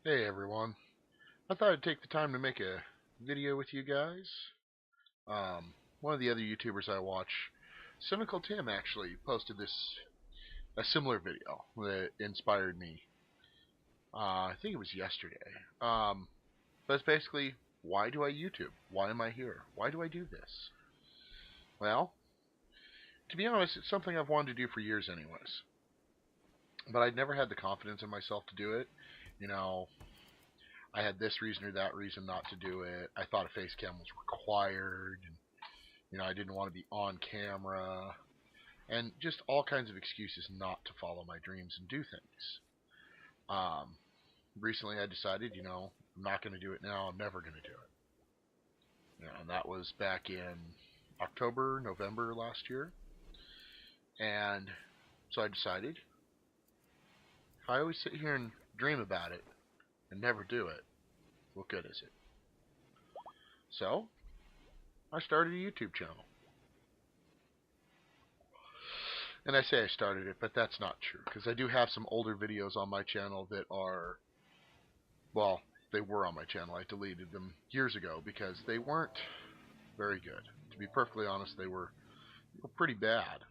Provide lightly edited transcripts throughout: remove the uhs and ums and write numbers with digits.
Hey everyone. I thought I'd take the time to make a video with you guys. One of the other YouTubers I watch, Cynical Tim, actually posted a similar video that inspired me. I think it was yesterday. But it's basically, why do I YouTube? Why am I here? Why do I do this? Well, to be honest, it's something I've wanted to do for years anyways. But I'd never had the confidence in myself to do it. You know, I had this reason or that reason not to do it. I thought a face cam was required. And, I didn't want to be on camera. And just all kinds of excuses not to follow my dreams and do things. Um, Recently I decided, I'm not going to do it now. I'm never going to do it. And that was back in October, November last year. And so I decided, if I always sit here and dream about it and never do it, what good is it? So, I started a YouTube channel. And I say I started it, but that's not true, because I do have some older videos on my channel that are, well, they were on my channel. I deleted them years ago because they weren't very good. To be perfectly honest, they were pretty bad.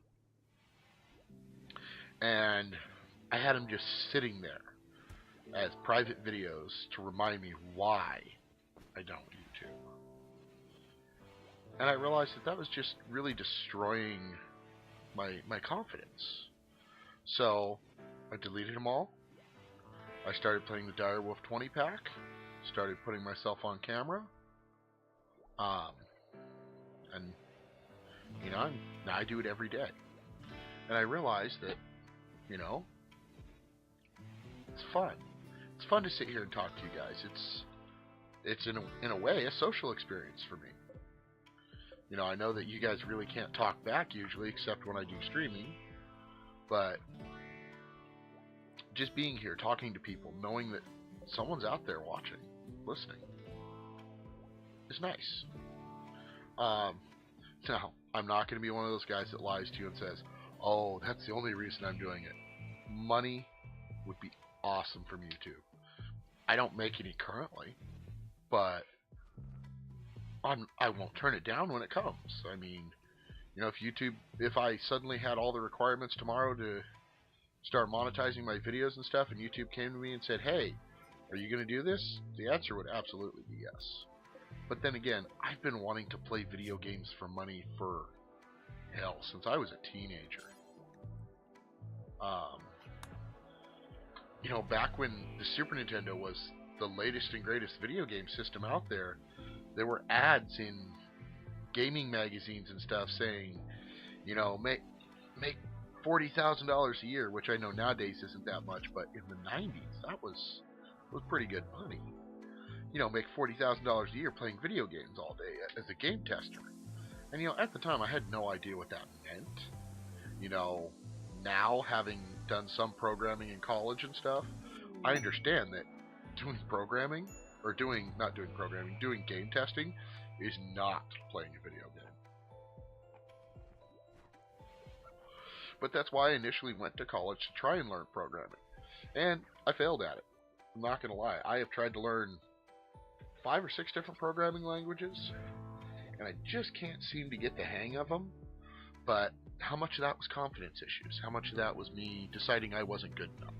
And I had them just sitting there as private videos to remind me why I don't YouTube. And I realized that was just really destroying my confidence. So I deleted them all. I started playing the Direwolf 20 pack. Started putting myself on camera. And now I do it every day. And I realized that, it's fun. It's fun to sit here and talk to you guys. It's in a way a social experience for me. I know that you guys really can't talk back usually, except when I do streaming. But just being here, talking to people, knowing that someone's out there watching, listening, is nice. Now, I'm not going to be one of those guys that lies to you and says, oh, that's the only reason I'm doing it. Money would be awesome from YouTube. I don't make any currently, but I won't turn it down when it comes. I mean, if I suddenly had all the requirements tomorrow to start monetizing my videos and stuff, and YouTube came to me and said, hey, are you going to do this? The answer would absolutely be yes. But then again, I've been wanting to play video games for money for, hell, since I was a teenager. Back when the Super Nintendo was the latest and greatest video game system out there were ads in gaming magazines and stuff saying, make $40,000 a year, which I know nowadays isn't that much, but in the 90s that was pretty good money. Make $40,000 a year playing video games all day as a game tester. And at the time I had no idea what that meant. Now having done some programming in college and stuff, I understand that doing programming, or doing game testing is not playing a video game. But that's why I initially went to college to try and learn programming. And I failed at it. I'm not going to lie. I have tried to learn 5 or 6 different programming languages, and I just can't seem to get the hang of them. But how much of that was confidence issues? How much of that was me deciding I wasn't good enough?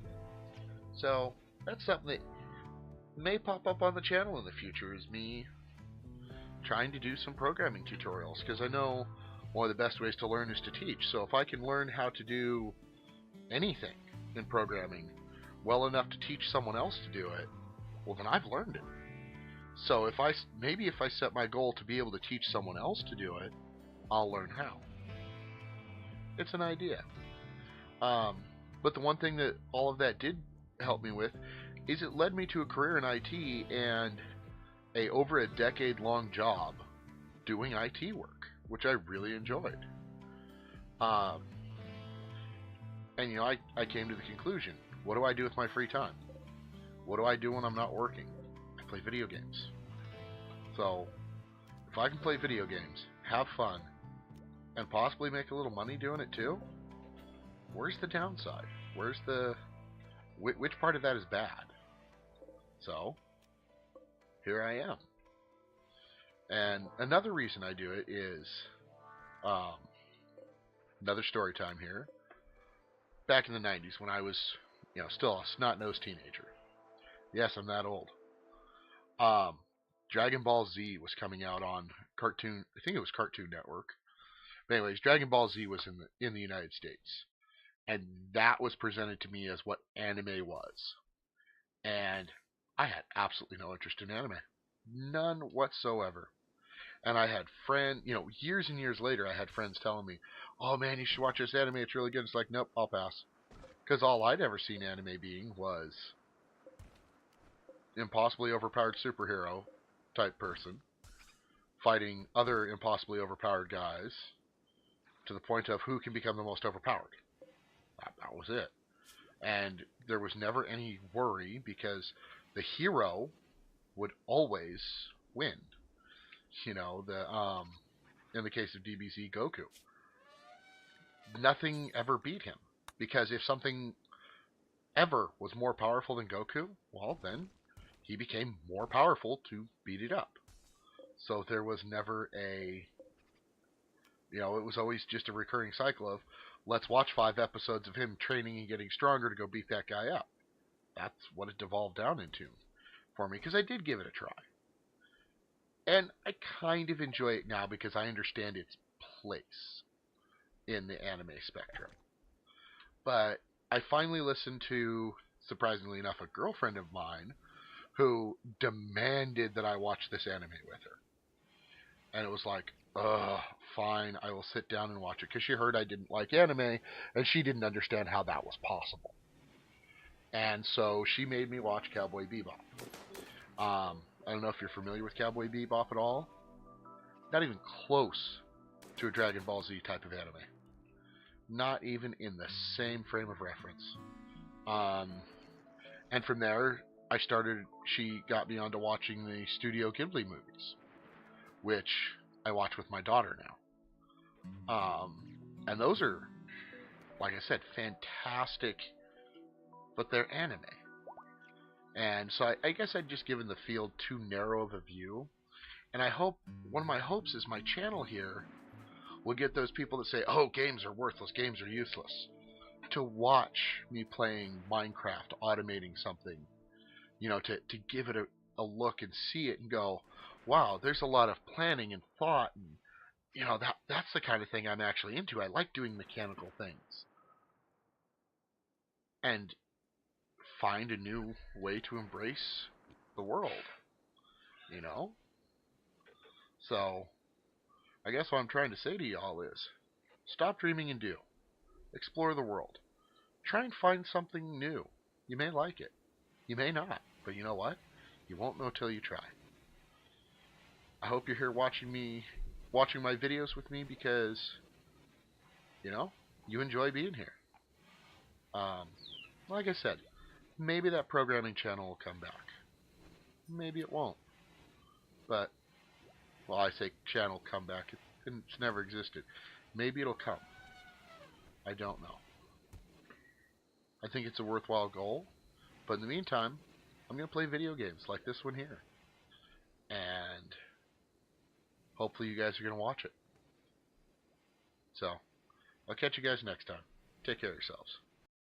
So that's something that may pop up on the channel in the future, is me trying to do some programming tutorials, because I know one of the best ways to learn is to teach. So if I can learn how to do anything in programming well enough to teach someone else to do it, well, then I've learned it. So if I set my goal to be able to teach someone else to do it, I'll learn how. It's an idea. But the one thing that all of that did help me with is it led me to a career in IT and over a decade-long job doing IT work, which I really enjoyed. And I came to the conclusion, what do I do with my free time? What do I do when I'm not working? I play video games. So, if I can play video games, have fun, and possibly make a little money doing it too, where's the downside? Which part of that is bad? So, here I am. And another reason I do it is um, another story time here. Back in the 90s when I was, still a snot-nosed teenager. Yes, I'm that old. Um, Dragon Ball Z was coming out on Cartoon. I think it was Cartoon Network. But anyways, Dragon Ball Z was in the United States, and that was presented to me as what anime was. And I had absolutely no interest in anime, none whatsoever. And I had years and years later, I had friends telling me, "Oh man, you should watch this anime. It's really good." It's like, nope, I'll pass, because all I'd ever seen anime being was impossibly overpowered superhero type person fighting other impossibly overpowered guys to the point of who can become the most overpowered. That was it. And there was never any worry because the hero would always win. The in the case of DBZ Goku, nothing ever beat him because if something ever was more powerful than Goku, well then he became more powerful to beat it up. So there was never it was always just a recurring cycle of let's watch 5 episodes of him training and getting stronger to go beat that guy up. That's what it devolved down into for me because I did give it a try. And I kind of enjoy it now because I understand its place in the anime spectrum. But I finally listened to, surprisingly enough, a girlfriend of mine who demanded that I watch this anime with her. And it was like, fine, I will sit down and watch it. Because she heard I didn't like anime, and she didn't understand how that was possible. And so she made me watch Cowboy Bebop. I don't know if you're familiar with Cowboy Bebop at all. Not even close to a Dragon Ball Z type of anime. Not even in the same frame of reference. And from there, she got me onto watching the Studio Ghibli movies, which I watch with my daughter now. And those are, like I said, fantastic, but they're anime. And so I guess I'd just given the field too narrow of a view. And one of my hopes is my channel here will get those people that say, oh, games are worthless, games are useless, to watch me playing Minecraft, automating something, to give it a look and see it and go, wow, there's a lot of planning and thought and that's the kind of thing I'm actually into. I like doing mechanical things. And find a new way to embrace the world, you know? So, I guess what I'm trying to say to y'all is, stop dreaming and do. Explore the world. Try and find something new. You may like it. You may not. But you know what? You won't know till you try. I hope you're here watching my videos with me because, you enjoy being here. Like I said, maybe that programming channel will come back. Maybe it won't. But, well, I say channel come back. It's never existed. Maybe it'll come. I don't know. I think it's a worthwhile goal. But in the meantime, I'm going to play video games like this one here. And hopefully you guys are going to watch it. So, I'll catch you guys next time. Take care of yourselves.